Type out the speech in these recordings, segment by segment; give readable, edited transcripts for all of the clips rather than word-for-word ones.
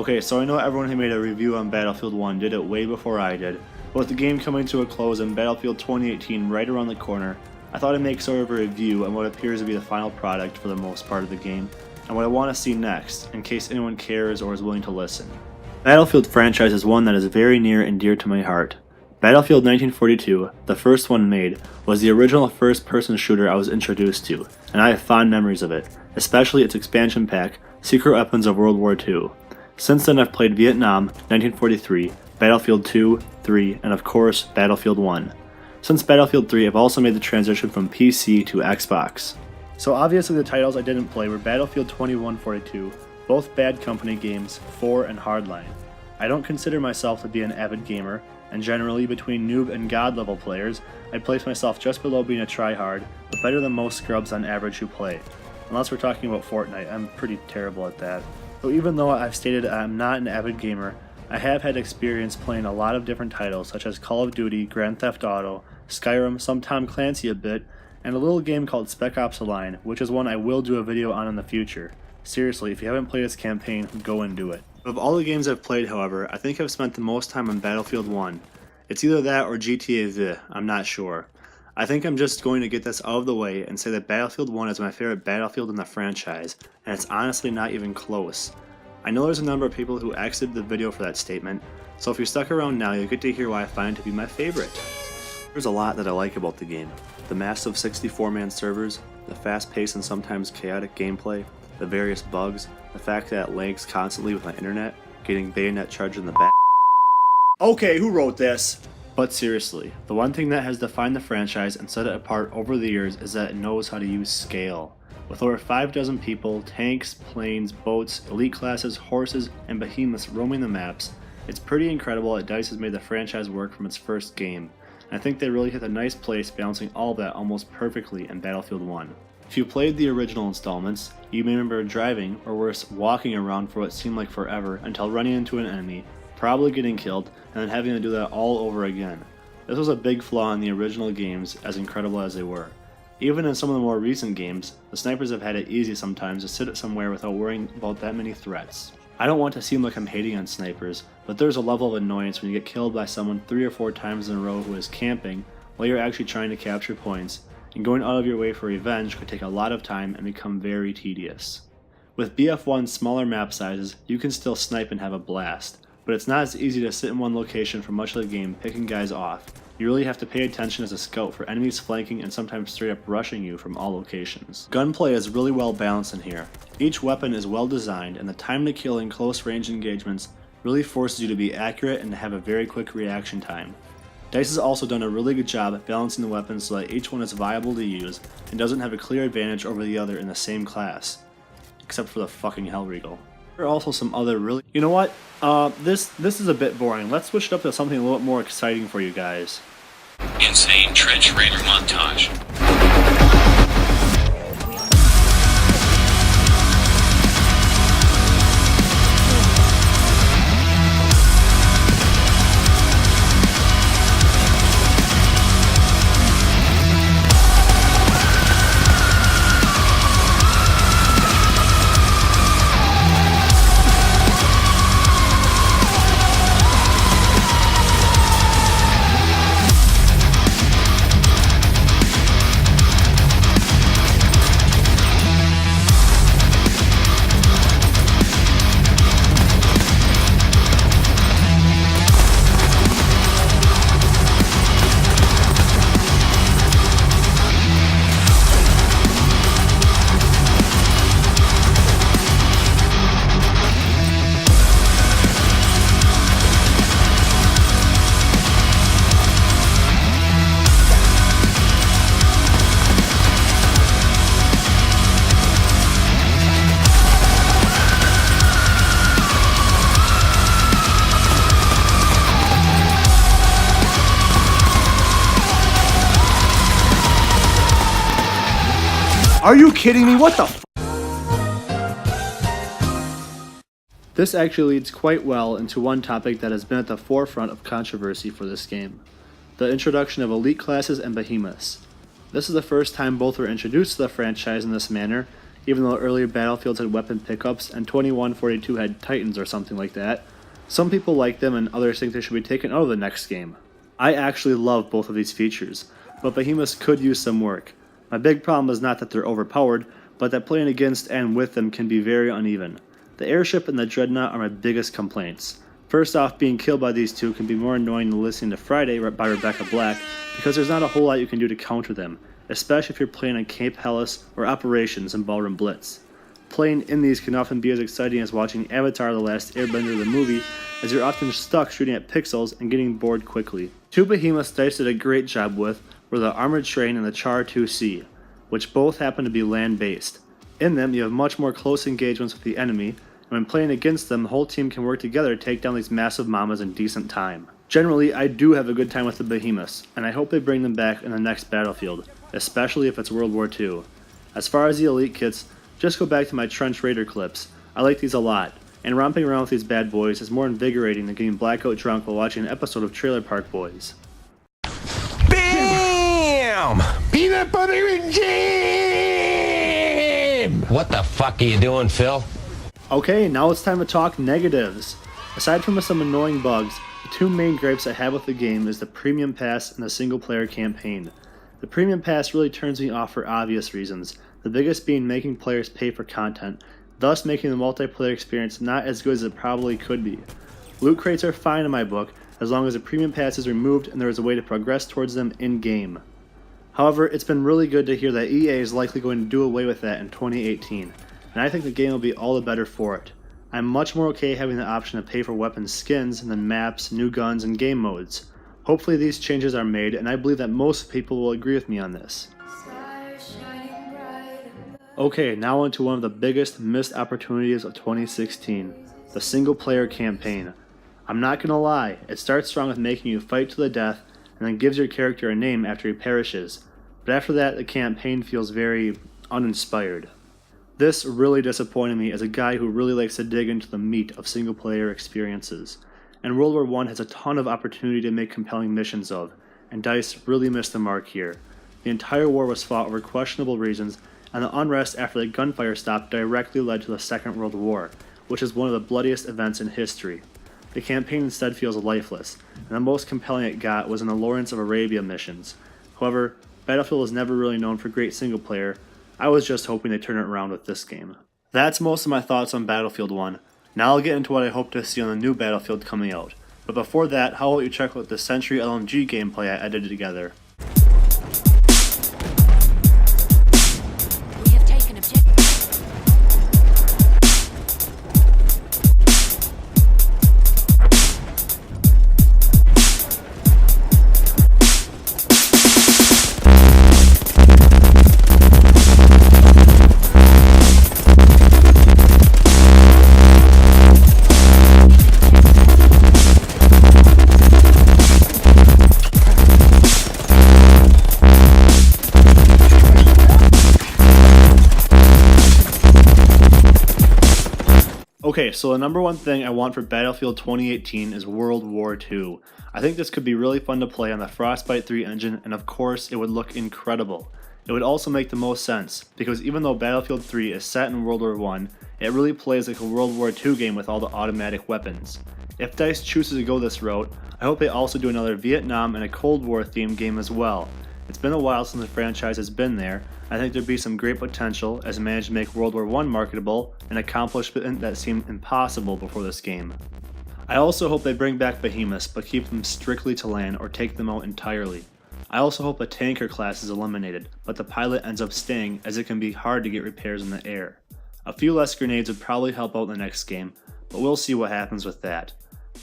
Okay, so I know everyone who made a review on Battlefield 1 did it way before I did, but with the game coming to a close and Battlefield 2018 right around the corner, I thought I'd make sort of a review on what appears to be the final product for the most part of the game, and what I want to see next, in case anyone cares or is willing to listen. Battlefield franchise is one that is very near and dear to my heart. Battlefield 1942, the first one made, was the original first-person shooter I was introduced to, and I have fond memories of it, especially its expansion pack, Secret Weapons of World War II. Since then I've played Vietnam, 1943, Battlefield 2, 3, and of course Battlefield 1. Since Battlefield 3 I've also made the transition from PC to Xbox. So obviously the titles I didn't play were Battlefield 2142, both Bad Company games, 4 and Hardline. I don't consider myself to be an avid gamer, and generally between noob and god level players, I'd place myself just below being a tryhard, but better than most scrubs on average who play. Unless we're talking about Fortnite, I'm pretty terrible at that. So even though I've stated I'm not an avid gamer, I have had experience playing a lot of different titles such as Call of Duty, Grand Theft Auto, Skyrim, some Tom Clancy a bit, and a little game called Spec Ops: The Line, which is one I will do a video on in the future. Seriously, if you haven't played this campaign, go and do it. Of all the games I've played, however, I think I've spent the most time on Battlefield 1. It's either that or GTA V, I'm not sure. I think I'm just going to get this out of the way and say that Battlefield 1 is my favorite Battlefield in the franchise, and it's honestly not even close. I know there's a number of people who exited the video for that statement, so if you're stuck around now, you'll get to hear why I find it to be my favorite. There's a lot that I like about the game. The massive 64-man servers, the fast-paced and sometimes chaotic gameplay, the various bugs, the fact that it lags constantly with my internet, getting bayonet charged in the back. Okay, who wrote this? But seriously, the one thing that has defined the franchise and set it apart over the years is that it knows how to use scale. With over 5 dozen people, tanks, planes, boats, elite classes, horses, and behemoths roaming the maps, it's pretty incredible that DICE has made the franchise work from its first game, and I think they really hit a nice place balancing all of that almost perfectly in Battlefield 1. If you played the original installments, you may remember driving, or worse, walking around for what seemed like forever until running into an enemy, probably getting killed, and then having to do that all over again. This was a big flaw in the original games, as incredible as they were. Even in some of the more recent games, the snipers have had it easy sometimes to sit somewhere without worrying about that many threats. I don't want to seem like I'm hating on snipers, but there's a level of annoyance when you get killed by someone 3 or 4 times in a row who is camping while you're actually trying to capture points, and going out of your way for revenge could take a lot of time and become very tedious. With BF1's smaller map sizes, you can still snipe and have a blast, but it's not as easy to sit in one location for much of the game picking guys off. You really have to pay attention as a scout for enemies flanking and sometimes straight up rushing you from all locations. Gunplay is really well balanced in here. Each weapon is well designed, and the time to kill in close range engagements really forces you to be accurate and to have a very quick reaction time. DICE has also done a really good job at balancing the weapons so that each one is viable to use and doesn't have a clear advantage over the other in the same class. Except for the fucking Hellriegel. There are also some other really... You know what? This is a bit boring. Let's switch it up to something a little bit more exciting for you guys. Insane Trench Raider montage. Are you kidding me? What the f? This actually leads quite well into one topic that has been at the forefront of controversy for this game. The introduction of elite classes and behemoths. This is the first time both were introduced to the franchise in this manner, even though earlier Battlefields had weapon pickups and 2142 had Titans or something like that. Some people like them and others think they should be taken out of the next game. I actually love both of these features, but Behemoths could use some work. My big problem is not that they're overpowered, but that playing against and with them can be very uneven. The airship and the dreadnought are my biggest complaints. First off, being killed by these two can be more annoying than listening to Friday by Rebecca Black, because there's not a whole lot you can do to counter them, especially if you're playing on Cape Helles or Operations and Ballroom Blitz. Playing in these can often be as exciting as watching Avatar: The Last Airbender the movie, as you're often stuck shooting at pixels and getting bored quickly. Two behemoths DICE did a great job with were the Armored Train and the Char 2C, which both happen to be land-based. In them, you have much more close engagements with the enemy, and when playing against them, the whole team can work together to take down these massive mamas in decent time. Generally, I do have a good time with the behemoths, and I hope they bring them back in the next Battlefield, especially if it's World War II. As far as the elite kits, just go back to my Trench Raider clips. I like these a lot, and romping around with these bad boys is more invigorating than getting blackout drunk while watching an episode of Trailer Park Boys. BAM! Peanut butter and jam! What the fuck are you doing, Phil? Okay, now it's time to talk negatives. Aside from some annoying bugs, the two main gripes I have with the game is the Premium Pass and the single player campaign. The Premium Pass really turns me off for obvious reasons, the biggest being making players pay for content, thus making the multiplayer experience not as good as it probably could be. Loot crates are fine in my book, as long as the Premium Pass is removed and there is a way to progress towards them in-game. However, it's been really good to hear that EA is likely going to do away with that in 2018, and I think the game will be all the better for it. I'm much more okay having the option to pay for weapon skins than maps, new guns, and game modes. Hopefully these changes are made, and I believe that most people will agree with me on this. Okay, now on to one of the biggest missed opportunities of 2016, the single player campaign. I'm not gonna lie, it starts strong with making you fight to the death, and then gives your character a name after he perishes, but after that the campaign feels very uninspired. This really disappointed me as a guy who really likes to dig into the meat of single player experiences, and World War I has a ton of opportunity to make compelling missions of, and DICE really missed the mark here. The entire war was fought over questionable reasons, and the unrest after the gunfire stopped directly led to the Second World War, which is one of the bloodiest events in history. The campaign instead feels lifeless, and the most compelling it got was in the Lawrence of Arabia missions. However, Battlefield was never really known for great single player. I was just hoping they'd turn it around with this game. That's most of my thoughts on Battlefield 1. Now I'll get into what I hope to see on the new Battlefield coming out. But before that, how about you check out the Century LMG gameplay I edited together. We have taken objective. Okay, so the number one thing I want for Battlefield 2018 is World War II. I think this could be really fun to play on the Frostbite 3 engine, and of course it would look incredible. It would also make the most sense, because even though Battlefield 3 is set in World War I, it really plays like a World War II game with all the automatic weapons. If DICE chooses to go this route, I hope they also do another Vietnam and a Cold War themed game as well. It's been a while since the franchise has been there. I think there'd be some great potential as it managed to make World War I marketable, an accomplishment that seemed impossible before this game. I also hope they bring back Behemoths, but keep them strictly to land or take them out entirely. I also hope the tanker class is eliminated, but the pilot ends up staying as it can be hard to get repairs in the air. A few less grenades would probably help out in the next game, but we'll see what happens with that.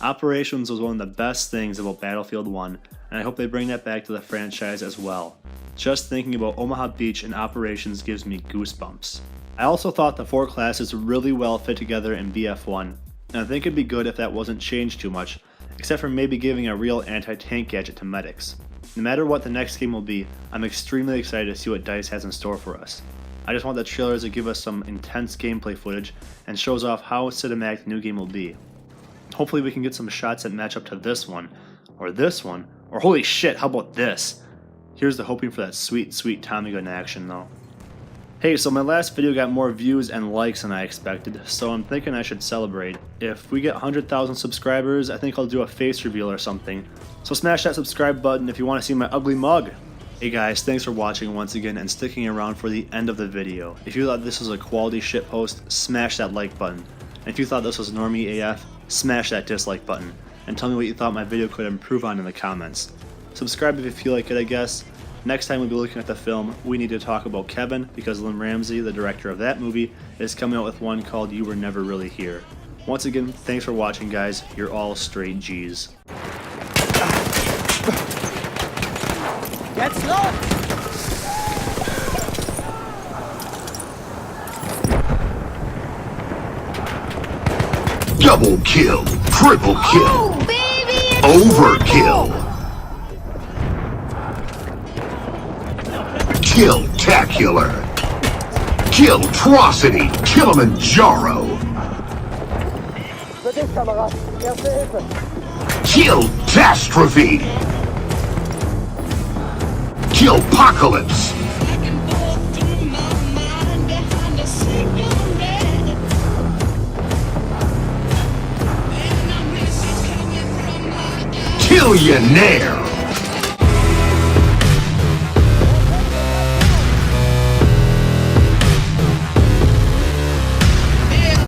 Operations was one of the best things about Battlefield 1, and I hope they bring that back to the franchise as well. Just thinking about Omaha Beach and Operations gives me goosebumps. I also thought the four classes really well fit together in BF1, and I think it'd be good if that wasn't changed too much, except for maybe giving a real anti-tank gadget to medics. No matter what the next game will be, I'm extremely excited to see what DICE has in store for us. I just want the trailers to give us some intense gameplay footage and shows off how cinematic the new game will be. Hopefully we can get some shots that match up to this one, or holy shit, how about this? Here's to hoping for that sweet, sweet Tommy gun action though. Hey, so my last video got more views and likes than I expected, so I'm thinking I should celebrate. If we get 100,000 subscribers, I think I'll do a face reveal or something. So smash that subscribe button if you want to see my ugly mug. Hey guys, thanks for watching once again and sticking around for the end of the video. If you thought this was a quality shitpost, smash that like button. And if you thought this was normie AF, smash that dislike button. And tell me what you thought my video could improve on in the comments. Subscribe if you feel like it, I guess. Next time we'll be looking at the film We Need to Talk About Kevin, because Lynn Ramsey, the director of that movie, is coming out with one called You Were Never Really Here. Once again, thanks for watching guys, you're all straight G's. Get slow! Double kill, triple kill, Oh, baby! overkill. Kill-tacular. Kill-trocity. Kilimanjaro. Kill-tastrophe. Kill-pocalypse. Killionaire.